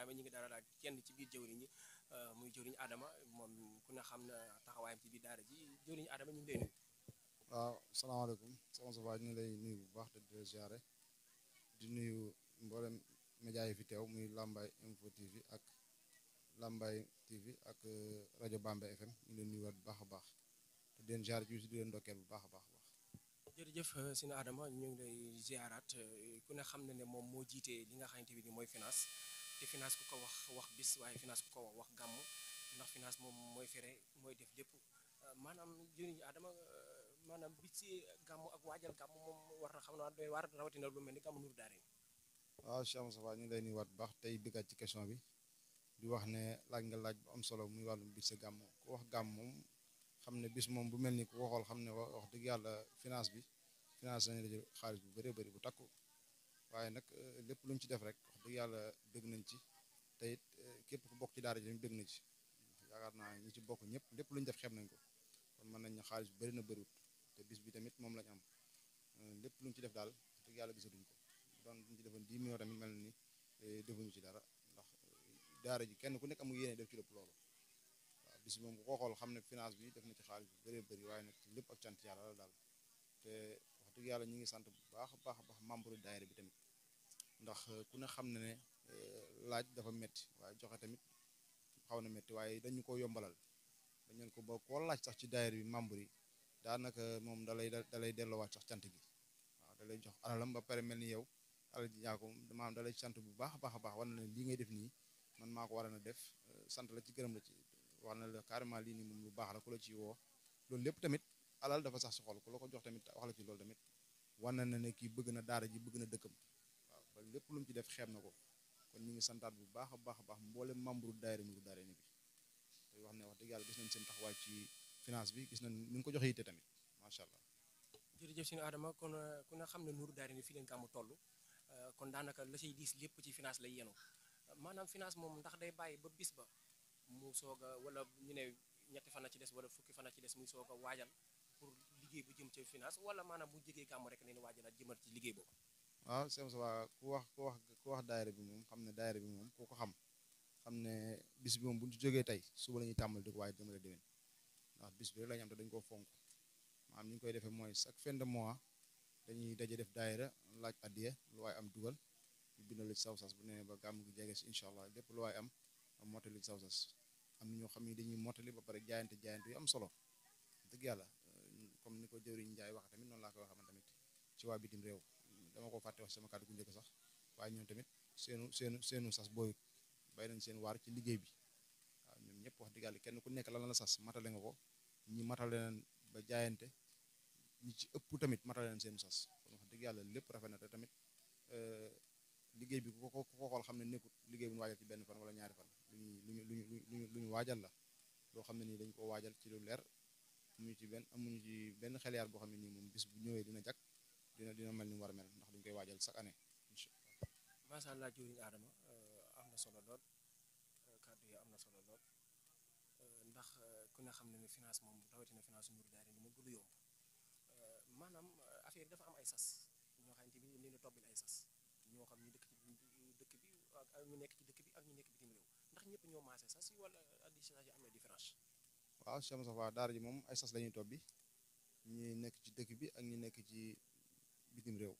Ibrahima ñu ngi dalalaat kenn ci biir jëwriñ ñi muy jëwriñ Adama moom ku ne xam na taxawaayam ci biir daara ji jëwriñ Adama ñu ngi lay nuyu. waaw salaamaaleykum soxna Sow ñu ngi lay nuyu bu baax te di la ziare di nuyu mboolem média yi fi teew muy Lambaye Info TV ak Lambaye TV ak rajo Bambey FM ñu ngi leen nuyuwaat bu baax a baax te di leen ziare ci di leen ndokkeel bu baax a baax. jërëjëf sëñ Adama ñu ngi lay ziaraat ku ne xam na ne moom moo jiite li nga xamante ni mooy finance te finance ku ko wax bis waaye finance ku ko wax gàmm ndax finance moom mooy fere mooy def lépp maanaam jëriñ Adama maanaam bis si gàmm ak waajal gàmm moom war na xam naa doy waar rawatina lu mel ni gàmm Nour Daara. waaw Cheikh Moustapha ñu ngi lay nuyuwaat bu baax tey dikkaat ci question bi di wax ne laaj nga laaj bu am solo muy wàllum bis sa gàmm ku wax gàmm moom xam ne bis moom bu mel ni ku ko xool xam ne wax dëgg yàlla finance bi finance nañu la xaalis bu bëree bëri bu takku waaye nag lépp lu ñu ci def rek wax dëgg yàlla bëgg nañ ci te it képp ku bokk ci daara ji bëgg na ci yaakaar naa ñi ci bokk ñëpp lépp lu ñu def xeeb nañ ko kon mën nañ ne xaalis bu bëri na bëriwut te bis bi tamit moom lañ am lépp lu ñu ci def daal wax dëgg yàlla gisatuñ ko doon ñu ci defoon 10 millions tamit mel na ni defuñu ci dara ndax daara ji kenn ku nekk amul yéene def ci lépp loolu waaw bis bi moom ku ko xool xam ne finance bi def na ci xaalis bu bëree bëri waaye nag lépp ak cant yàlla la daal te wax dëgg yàlla ñu ngi sant bu baax a baax a baax membre daayira bi tamit ndax ku ne xam na ne laaj dafa metti waaye joxe tamit xaw na metti waaye dañu ko yombalal dañ leen ko ba koo laaj sax ci daayira bi membre yi daanaka moom dalay delloowaat sax cant gi waaw dalay jox alalam ba pare mel ni yow alal ji ñaa ko maanaam dalay sant bu baax a baax a baax war na ne lii ngay def nii man maa ko war a def sant la ci gërëm la ci wax na la carrément lii nii moom lu baax la ku la ci woo loolu lépp tamit alal dafa sax si xol ku la ko jox tamit wax la ci loolu tamit war na ne kii bëgg na daara ji bëgg na dëkkam waaw ba lépp lu mu ci def xeeb na ko kon ñu ngi santaat bu baax a baax a baax mboolem membre daayira Nour Daarayni bi te wax ne wax dëgg yàlla gis nañ seen taxawaay ci finance bi gis nañ ni nga ko joxe yitte tamit macha allah. jërëjëf sëñ Adama kon ku ne xam ne Nour Daarayni fi leen gàmmu toll kon daanaka la say diis lépp ci finance lay yenu maanaam finance moom ndax day bàyyi ba bis ba mu soog a wala ñu ne ñetti fan a ci des wala fukki fan a ci des muy soog a waajal pour liggéey bu jëm ci finance wala maanaam bu jegee gàmm rek ne waajalaat jëmal ci liggéey boobu. waaw sëñ Moussa ku wax daayira bi moom xam ne daayira bi moom ku ko xam ne bis bi moom bu ñu ci jógee tey suba la ñuy tàmbali di ko waaye jëmale déwén ndax bis bi rek la ñu am te dañu koo fonk maanaam ni ñu koy defee mooy chaque fin de mois dañuy daje def daayira laaj addiya lu waay am dugal ñu bindal ci saw sas bu nee ba gàmm gi jege si incha allah lépp lu waay am mottali ci saw sas am na ñoo xam ne dañuy mottali ba pare jaayante yu am solo dëgg yàlla comme ni ko jëwriñ Njaay wax tamit noonu laa koy wax man tamit ci waa bitim réew dama ko fàtte wax sama kàddu gu njëkk sax waaye ñoom tamit seenu sas booyut bay nañ seen waar ci liggéey bi waaw ñoom ñëpp wax dëgg yàlla kenn ku nekk lan la sas matale nga ko ñi matale leen ba jaayante ñi ci ëpp tamit matale leen seenu sas kon wax dëgg yàlla lépp rafet na te tamit liggéey bi ku ko xool xam ne nekkut liggéey bu ñu waajal ci benn fan wala ñaari fan lu ñu waajal la loo xam ne nii dañ ko waajal ci lu leer amuñu ci benn xel yaar boo xam ne nii moom bis bu ñëwee dina jag dina mel ni mu war a mel ndax duñ koy waajal chaque année incha allah. macha allah jëwriñ Adama am na solo lool kàddu yi am na solo lool ndax ku ne xam ne ne finance moom rawatina finance Nour Daarayni moom du lu yomb maanaam affaire dafa am ay sas ñoo xamante ni dañ leen a tobbil ay sas ñoo xam ñu dëkk ci dëkk bi ak ñu nekk ci dëkk bi ak ñu nekk bitim réew ndax ñëpp ñoo maase sas yi wala addi sas yi am na différence. waaw Cheikh Moustapha daara ji moom ay sas la ñuy tobbi ñi nekk ci dëkk bi ak ñi nekk ci bitim réew